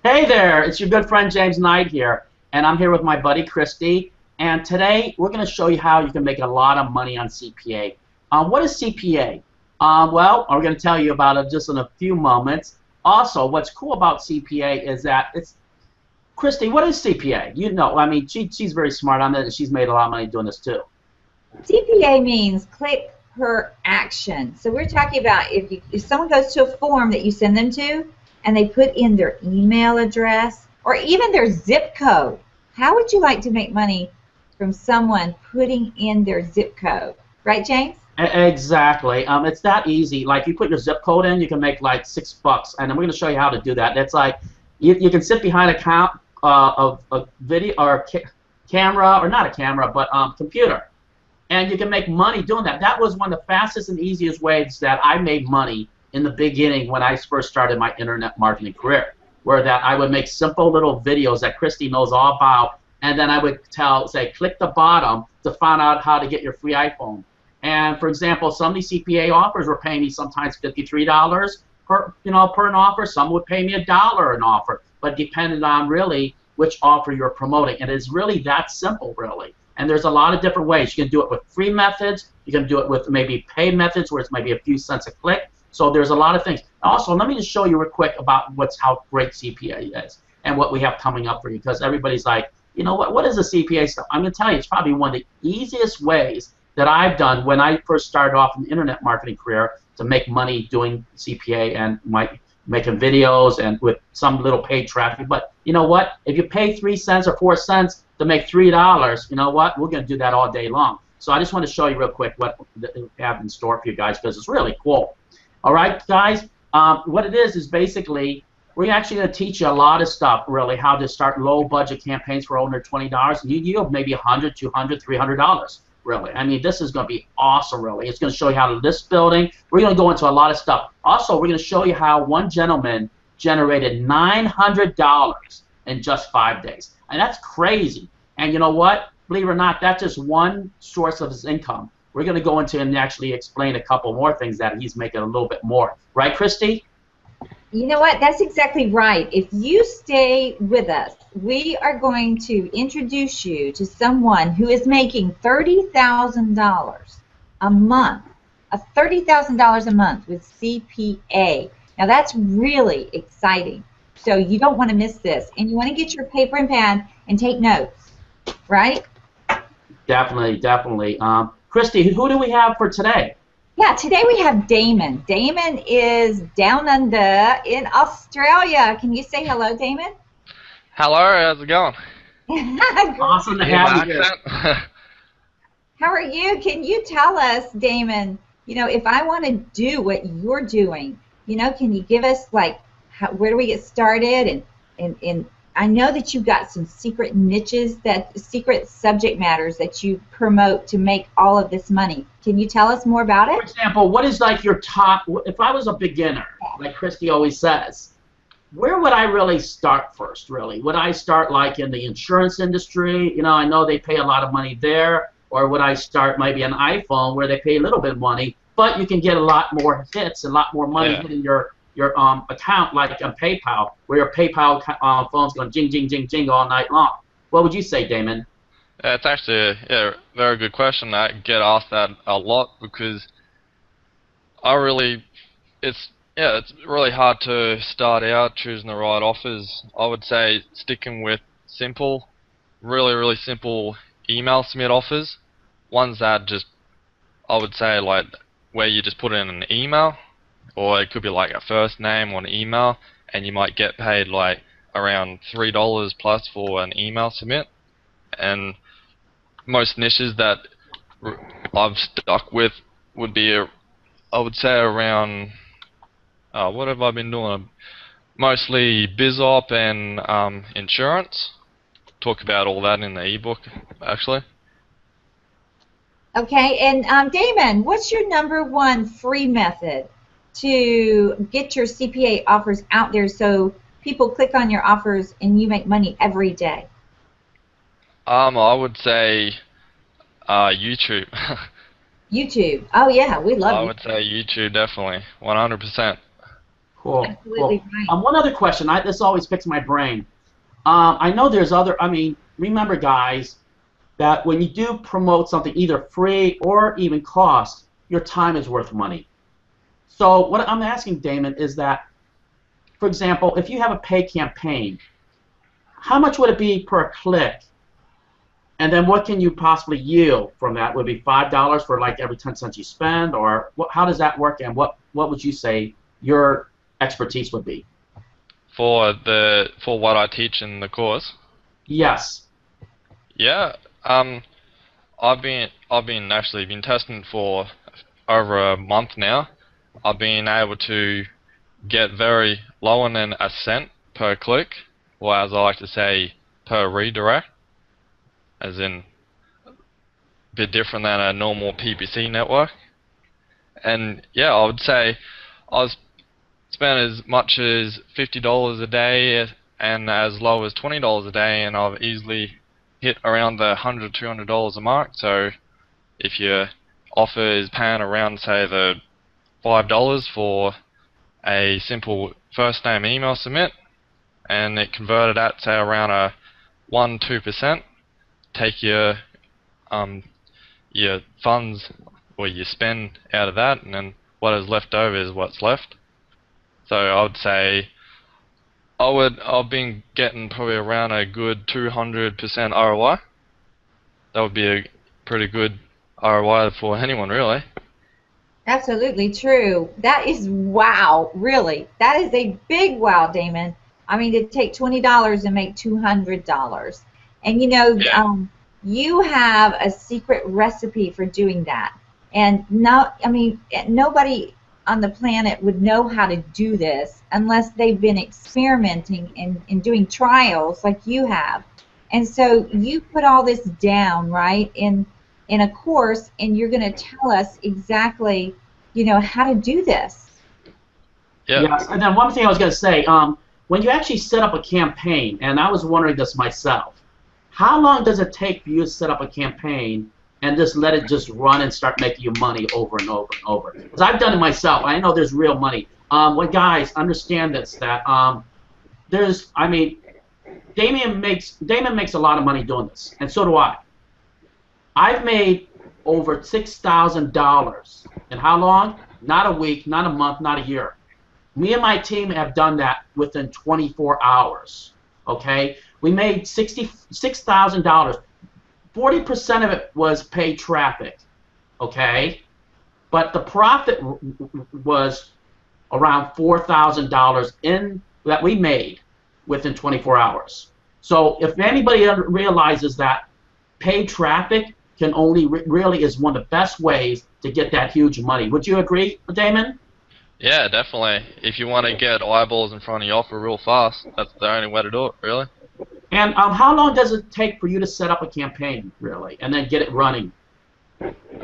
Hey there, it's your good friend James Knight here, and I'm here with my buddy Christy, and today we're going to show you how you can make a lot of money on CPA. What is CPA? Well, we're going to tell you about it just in a few moments. Also, what's cool about CPA is that it's Christy, what is CPA? You know, I mean, she's very smart on it, and she's made a lot of money doing this too. CPA means click per action. So we're talking about if someone goes to a form that you send them to and they put in their email address or even their zip code, how would you like to make money from someone putting in their zip code? Right, James? Exactly. It's that easy. Like you put your zip code in, you can make like $6, and we're going to show you how to do that. It's like you can sit behind of a video or camera, or not a camera, but computer. And you can make money doing that. That was one of the fastest and easiest ways that I made money in the beginning when I first started my internet marketing career, where that I would make simple little videos that Christy knows all about, and then I would say, click the bottom to find out how to get your free iPhone. And for example, some of these CPA offers were paying me sometimes $53 per an offer. Some would pay me $1 an offer, but depended on really which offer you're promoting. And it's really that simple, really. And there's a lot of different ways. You can do it with free methods. You can do it with maybe paid methods where it's maybe a few cents a click. So there's a lot of things. Also, let me just show you real quick about how great CPA is and what we have coming up for you, because everybody's like, you know what is the CPA stuff? I'm going to tell you, it's probably one of the easiest ways that I've done when I first started off in the internet marketing career to make money doing CPA and making videos and with some little paid traffic. But you know what? If you pay 3 cents or 4 cents to make $3, you know what? We're going to do that all day long. So I just want to show you real quick what we have in store for you guys, because it's really cool. All right, guys? What it is basically we're actually going to teach you a lot of stuff, really, how to start low-budget campaigns for under $20. You yield maybe $100, $200, $300. Really. I mean, this is going to be awesome, really. It's going to show you how to list building. We're going to go into a lot of stuff. Also, we're going to show you how one gentleman generated $900 in just 5 days. And that's crazy. And you know what? Believe it or not, that's just one source of his income. We're going to go into and actually explain a couple more things that he's making a little bit more. Right, Christy? You know what? That's exactly right. If you stay with us, we are going to introduce you to someone who is making $30,000 a month, $30,000 a month with CPA. Now that's really exciting. So you don't want to miss this, and you want to get your paper and pen and take notes, right? Definitely, definitely. Christy, who do we have for today? Yeah, today we have Damon. Damon is down under in Australia. Can you say hello, Damon? Hello, how's it going? Awesome to have you here. How are you? Can you tell us, Damon, you know, if I want to do what you're doing, you know, can you give us, like, where do we get started? And I know that you've got some secret niches, secret subject matters that you promote to make all of this money. Can you tell us more about it? For example, what is like your top, if I was a beginner, like Christy always says, where would I really start first, really? Would I start like in the insurance industry? You know, I know they pay a lot of money there. Or would I start maybe an iPhone where they pay a little bit of money, but you can get a lot more hits, a lot more money hitting your account, like on PayPal, where your PayPal phone's going jing, jing, jing, jing all night long. What would you say, Damon? It's actually a very good question. I get asked that a lot because it's really hard to start out choosing the right offers. I would say sticking with simple, really simple email submit offers, ones that just, I would say, like where you just put in an email, or it could be like a first name or an email, and you might get paid like around $3 plus for an email submit. And most niches that I've stuck with would be, I would say, around, what have I been doing? Mostly BizOp and insurance. Talk about all that in the ebook, actually. Okay, and Damon, what's your #1 free method to get your CPA offers out there so people click on your offers and you make money every day? I would say YouTube. YouTube. Oh yeah, we love I you. would say YouTube, definitely, 100%. Cool. Absolutely Cool. right. One other question. This always picks my brain. I know there's other. I mean, remember, guys, that when you do promote something, either free or even cost, your time is worth money. So what I'm asking, Damon, is that, for example, if you have a paid campaign, how much would it be per click? And then what can you possibly yield from that? Would it be $5 for like every 10 cents you spend, or how does that work? And what would you say your expertise would be? For what I teach in the course. Yes. Yeah. I've been actually been testing for over a month now. I've been able to get very lower than a cent per click, or as I like to say, per redirect, as in a bit different than a normal PPC network. And yeah, I would say I was spent as much as $50 a day and as low as $20 a day, and I've easily hit around the $100, $200 a mark. So if your offer is paying around, say, the $5 for a simple first name email submit, and it converted at, say, around a 1-2%, take your funds or your spend out of that, and then what is left over is what's left. So I would say I've been getting probably around a good 200% ROI. That would be a pretty good ROI for anyone, really. Absolutely true. That is wow, really. That is a big wow, Damon. I mean, to take $20 and make $200. And you know, Yeah. you have a secret recipe for doing that. And no, I mean, nobody on the planet would know how to do this unless they've been experimenting and doing trials like you have. And so you put all this down, right, in a course, and you're going to tell us exactly, you know, how to do this. Yeah. Yes. And then one thing I was going to say, when you actually set up a campaign, and I was wondering this myself, how long does it take for you to set up a campaign and just let it just run and start making you money over and over and over? Because I've done it myself. I know there's real money. Well, guys, understand this, that I mean, Damon makes a lot of money doing this, and so do I. I've made over $6,000 in how long? Not a week, not a month, not a year. Me and my team have done that within 24 hours. Okay, we made $66,000. 40% of it was paid traffic. Okay, but the profit was around $4,000 in that we made within 24 hours. So if anybody realizes that paid traffic can only really is one of the best ways to get that huge money. Would you agree, Damon? Yeah, definitely. If you want to get eyeballs in front of your offer real fast, that's the only way to do it, really. And how long does it take for you to set up a campaign, really, and then get it running?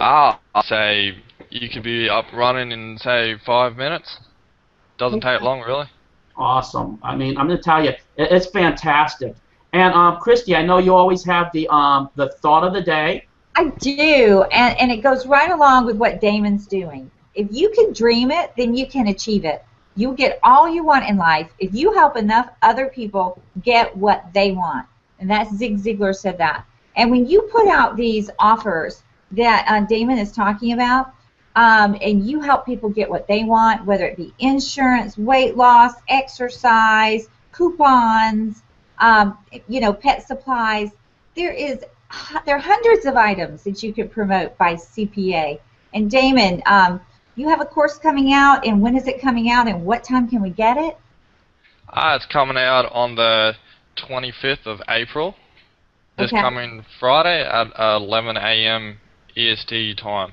I'd say you could be up running in, say, 5 minutes. Doesn't take long, really. Awesome. I mean, I'm going to tell you, it's fantastic. And Christy, I know you always have the thought of the day. I do, and it goes right along with what Damon's doing. If you can dream it, then you can achieve it. You'll get all you want in life if you help enough other people get what they want. And that's Zig Ziglar said that. And when you put out these offers that Damon is talking about, and you help people get what they want, whether it be insurance, weight loss, exercise, coupons, you know, pet supplies, there are hundreds of items that you can promote by CPA. And Damon, you have a course coming out, and when is it coming out, and what time can we get it? It's coming out on the 25th of April, this coming Friday at 11 a.m. EST time.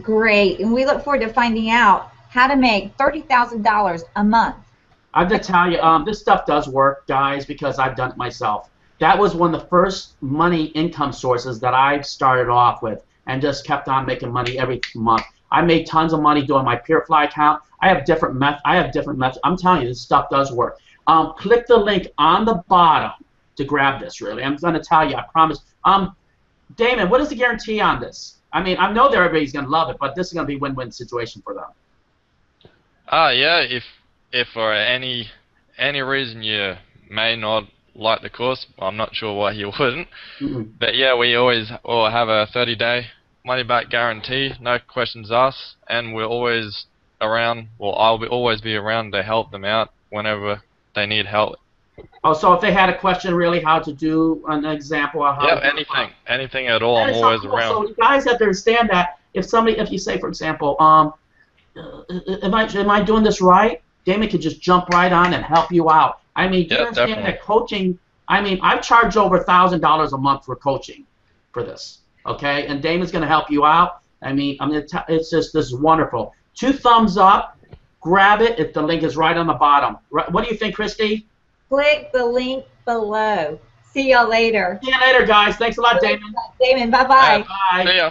Great, and we look forward to finding out how to make $30,000 a month. I have to tell you, this stuff does work, guys, because I've done it myself. That was one of the first money income sources that I started off with, and just kept on making money every month. I made tons of money doing my PeerFly account. I have different methods. I'm telling you, this stuff does work. Click the link on the bottom to grab this. Really, I'm going to tell you. I promise. Damon, what is the guarantee on this? I mean, I know that everybody's going to love it, but this is going to be a win-win situation for them. Yeah, if for any reason you may not like the course, I'm not sure why you wouldn't. But yeah, we always will have a 30-day money-back guarantee, no questions asked, and we're always around. Well, always be around to help them out whenever they need help. Oh, so if they had a question, really, how to do an example of how? Yeah, anything at all. I'm always around. So you guys have to understand that if you say, for example, am I doing this right? Damon could just jump right on and help you out. I mean, do you understand that coaching? I mean, I've charged over $1,000 a month for coaching for this. Okay, and Damon's going to help you out. I mean, it's just this is wonderful. 2 thumbs up. Grab it if the link is right on the bottom. What do you think, Christy? Click the link below. See y'all later. See you later, guys. Thanks a lot, Damon. Damon, bye-bye. Bye. See ya.